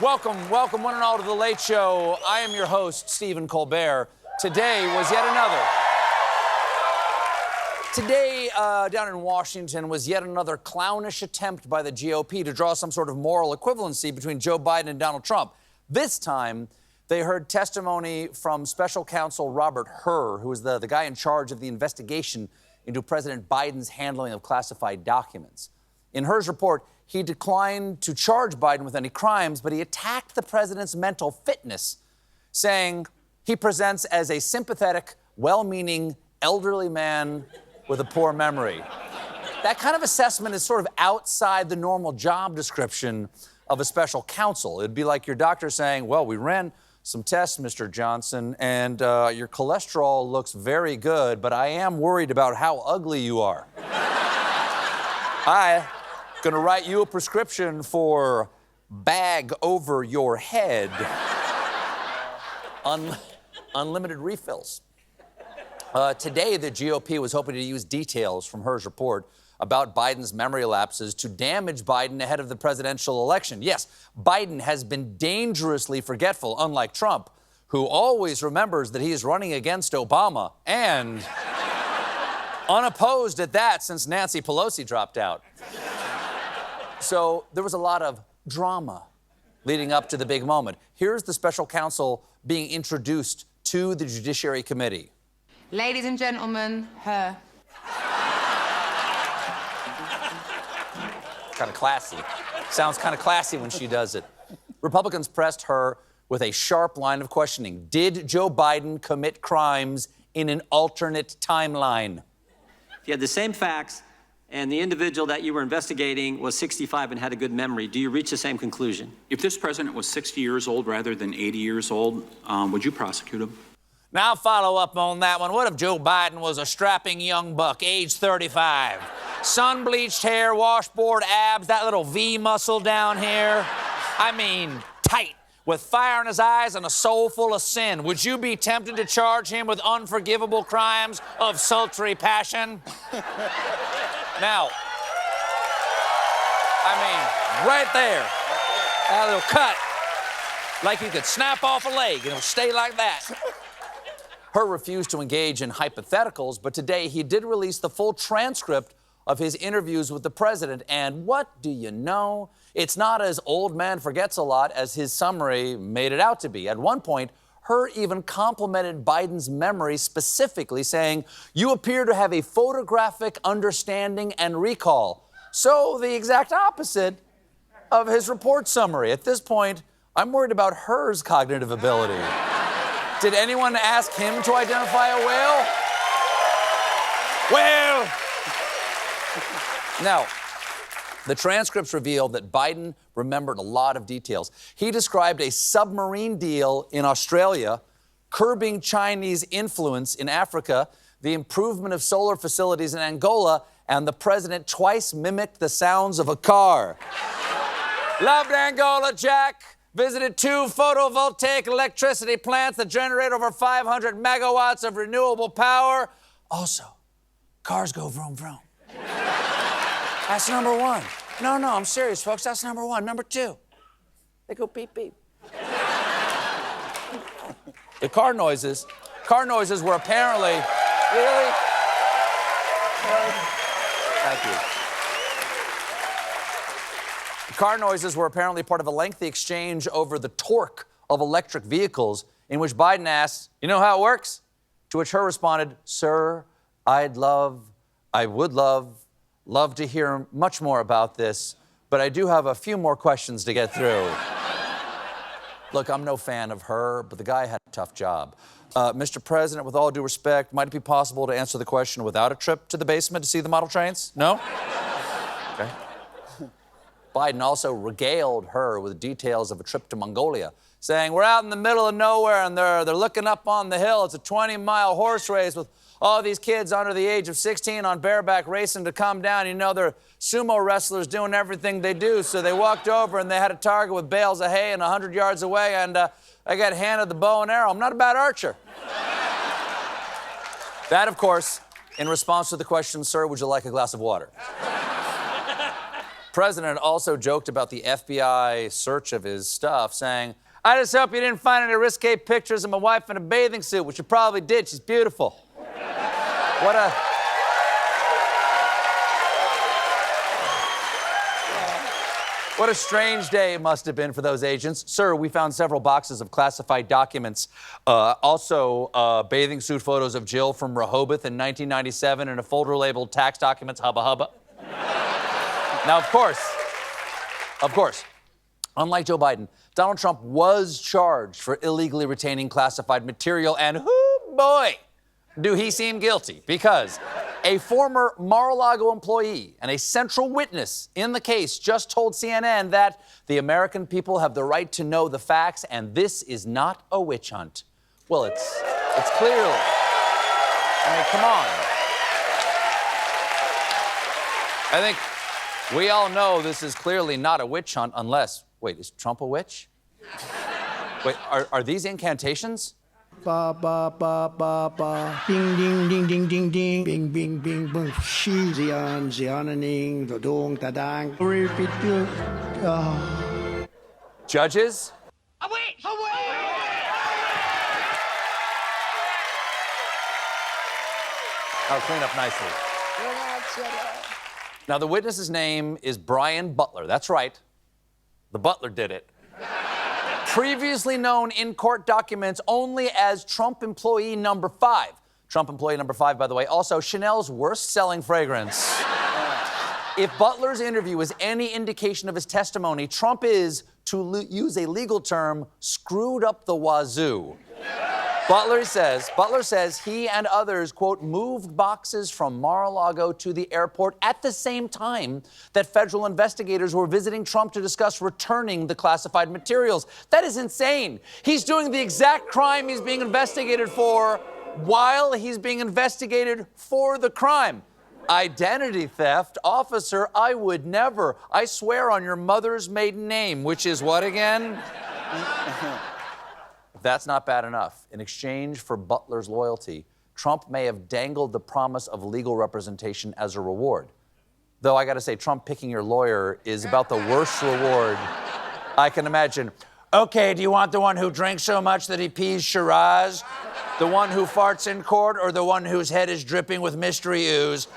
Welcome, one and all to The Late Show. I am your host, Stephen Colbert. Today was yet another. Today, down in Washington, was yet another clownish attempt by the GOP to draw some sort of moral equivalency between Joe Biden and Donald Trump. This time, they heard testimony from Special Counsel Robert Hur, who is the guy in charge of the investigation into President Biden's handling of classified documents. In Hur's report, he declined to charge Biden with any crimes, but he attacked the president's mental fitness, saying he presents as a sympathetic, well-meaning, elderly man with a poor memory. That kind of assessment is sort of outside the normal job description of a special counsel. It'd be like your doctor saying, well, we ran some tests, Mr. Johnson, and your cholesterol looks very good, but I am worried about how ugly you are. I'm gonna write you a prescription for bag over your head. Unlimited refills. Today, the GOP was hoping to use details from Hur's report about Biden's memory lapses to damage Biden ahead of the presidential election. Yes, Biden has been dangerously forgetful, unlike Trump, who always remembers that he is running against Obama, and unopposed at that since Nancy Pelosi dropped out. So there was a lot of drama leading up to the big moment. Here's the special counsel being introduced to the Judiciary Committee. Ladies and gentlemen, Hur. Kind of classy. Sounds kind of classy when she does it. Republicans pressed Hur with a sharp line of questioning. Did Joe Biden commit crimes in an alternate timeline? If you had the same facts and the individual that you were investigating was 65 and had a good memory, do you reach the same conclusion? If this president was 60 years old rather than 80 years old, would you prosecute him? Now, I'll follow up on that one. What if Joe Biden was a strapping young buck, age 35? Sun-bleached hair, washboard abs, that little V muscle down here. I mean, tight, with fire in his eyes and a soul full of sin. Would you be tempted to charge him with unforgivable crimes of sultry passion? Now, I mean, right there, that little cut, like you could snap off a leg and it'll stay like that. Hur refused to engage in hypotheticals, but today he did release the full transcript of his interviews with the president. And what do you know? It's not as old man forgets a lot as his summary made it out to be. At one point, Hur even complimented Biden's memory specifically, saying, "You appear to have a photographic understanding and recall." So the exact opposite of his report summary. At this point, I'm worried about Hur's cognitive ability. Did anyone ask him to identify a whale? Well, now, the transcripts reveal that Biden remembered a lot of details. He described a submarine deal in Australia, curbing Chinese influence in Africa, the improvement of solar facilities in Angola, and the president twice mimicked the sounds of a car. Loved Angola, Jack. Visited 2 photovoltaic electricity plants that generate over 500 megawatts of renewable power. Also, cars go vroom, vroom. That's number 1. No, I'm serious, folks. That's number 1. Number 2, they go beep, beep. The car noises were apparently... Really? Thank you. Car noises were apparently part of a lengthy exchange over the torque of electric vehicles, in which Biden asked, "You know how it works?" To which Hur responded, "Sir, I would love to hear much more about this, but I do have a few more questions to get through." Look, I'm no fan of Hur, but the guy had a tough job. Mr. President, with all due respect, might it be possible to answer the question without a trip to the basement to see the model trains? No? Okay. Biden also regaled Hur with details of a trip to Mongolia, saying, "We're out in the middle of nowhere and they're looking up on the hill. It's a 20-mile horse race with all these kids under the age of 16 on bareback racing to come down. You know, they're sumo wrestlers doing everything they do. So they walked over and they had a target with bales of hay and 100 yards away, and I got handed the bow and arrow. I'm not a bad archer." That, of course, in response to the question, "Sir, would you like a glass of water?" president also joked about the FBI search of his stuff, saying, "I just hope you didn't find any risque pictures of my wife in a bathing suit," which you probably did. She's beautiful. What a strange day it must have been for those agents. Sir, we found several boxes of classified documents. Also, bathing suit photos of Jill from Rehoboth in 1997 and a folder labeled tax documents, hubba hubba. Now, of course, unlike Joe Biden, Donald Trump was charged for illegally retaining classified material, and whoo boy, do he seem guilty, because a former Mar-a-Lago employee and a central witness in the case just told CNN that the American people have the right to know the facts, and this is not a witch hunt. Well, it's clearly. I mean, come on. I think we all know this is clearly not a witch hunt unless... Wait, is Trump a witch? Wait, are these incantations? Ba ba ba ba ba, ding ding ding ding ding ding, bing bing bing bing, she zian ziananing, the dong da dang. Repeat. Judges? Away! I'll clean up nicely. Now, the witness's name is Brian Butler. That's right. The butler did it. Previously known in court documents only as Trump employee number 5. Trump employee number 5, by the way, also Chanel's worst-selling fragrance. If Butler's interview is any indication of his testimony, Trump is, to use a legal term, screwed up the wazoo. Butler says he and others, quote, moved boxes from Mar-a-Lago to the airport at the same time that federal investigators were visiting Trump to discuss returning the classified materials. That is insane. He's doing the exact crime he's being investigated for while he's being investigated for the crime. Identity theft? Officer, I would never. I swear on your mother's maiden name, which is what again? If that's not bad enough, in exchange for Butler's loyalty, Trump may have dangled the promise of legal representation as a reward. Though I gotta say, Trump picking your lawyer is about the worst reward I can imagine. Okay, do you want the one who drinks so much that he pees Shiraz? The one who farts in court, or the one whose head is dripping with mystery ooze?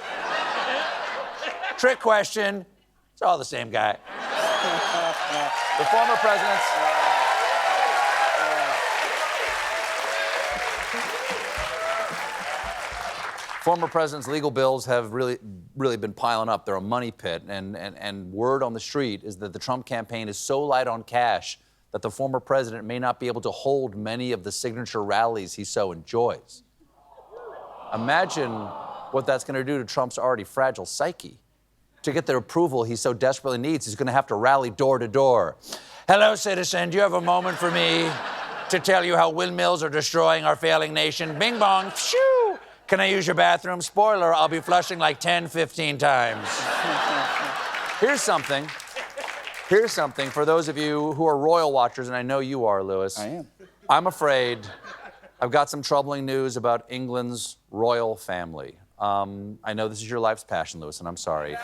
Trick question. It's all the same guy. The former president's... Former president's legal bills have really been piling up. They're a money pit, and word on the street is that the Trump campaign is so light on cash that the former president may not be able to hold many of the signature rallies he so enjoys. Imagine what that's going to do to Trump's already fragile psyche. To get the approval he so desperately needs, he's going to have to rally door to door. Hello, citizen, do you have a moment for me to tell you how windmills are destroying our failing nation? Bing bong, phew! Can I use your bathroom? Spoiler, I'll be flushing like 10, 15 times. Here's something for those of you who are royal watchers, and I know you are, Louis. I am. I'm afraid I've got some troubling news about England's royal family. I know this is your life's passion, Louis, and I'm sorry.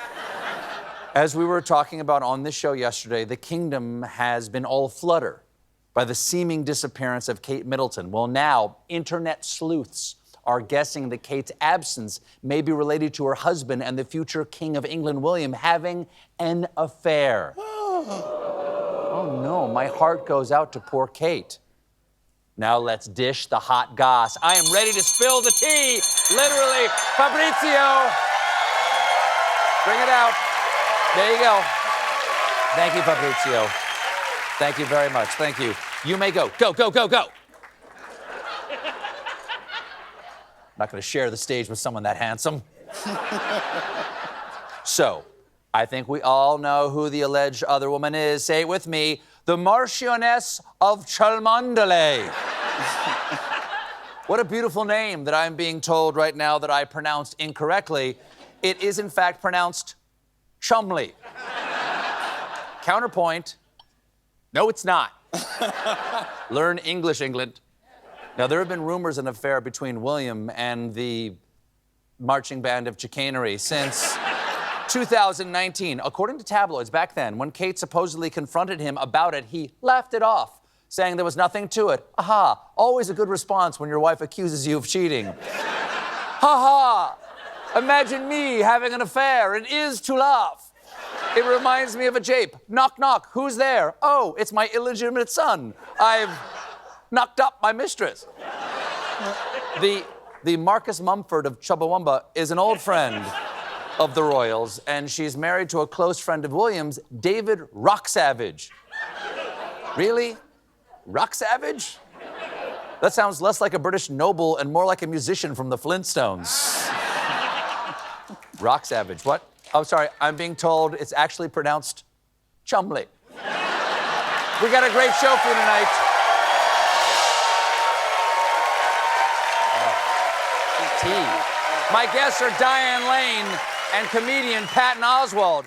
As we were talking about on this show yesterday, the kingdom has been all aflutter by the seeming disappearance of Kate Middleton. Well, now, internet sleuths are guessing that Kate's absence may be related to her husband and the future King of England, William, having an affair. Oh no, my heart goes out to poor Kate. Now let's dish the hot goss. I am ready to spill the tea, literally. Fabrizio, bring it out. There you go. Thank you, Fabrizio. Thank you very much. Thank you. You may go. Go, go, go, go. I'm not going to share the stage with someone that handsome. So, I think we all know who the alleged other woman is. Say it with me. The Marchioness of Cholmondeley. What a beautiful name that I'm being told right now that I pronounced incorrectly. It is, in fact, pronounced Chumley. Counterpoint. No, it's not. Learn English, England. Now, there have been rumors of an affair between William and the marching band of chicanery since 2019. According to tabloids back then, when Kate supposedly confronted him about it, he laughed it off, saying there was nothing to it. Aha, always a good response when your wife accuses you of cheating. Ha ha! Imagine me having an affair. It is to laugh. It reminds me of a jape. Knock, knock. Who's there? Oh, it's my illegitimate son. I've knocked up my mistress. The Marcus Mumford of Chumbawamba is an old friend of the royals, and she's married to a close friend of William's, David Rocksavage. Really? Rocksavage? That sounds less like a British noble and more like a musician from the Flintstones. Rocksavage, what? Oh, sorry, I'm being told it's actually pronounced Chumley. We got a great show for you tonight. My guests are Diane Lane and comedian Patton Oswalt.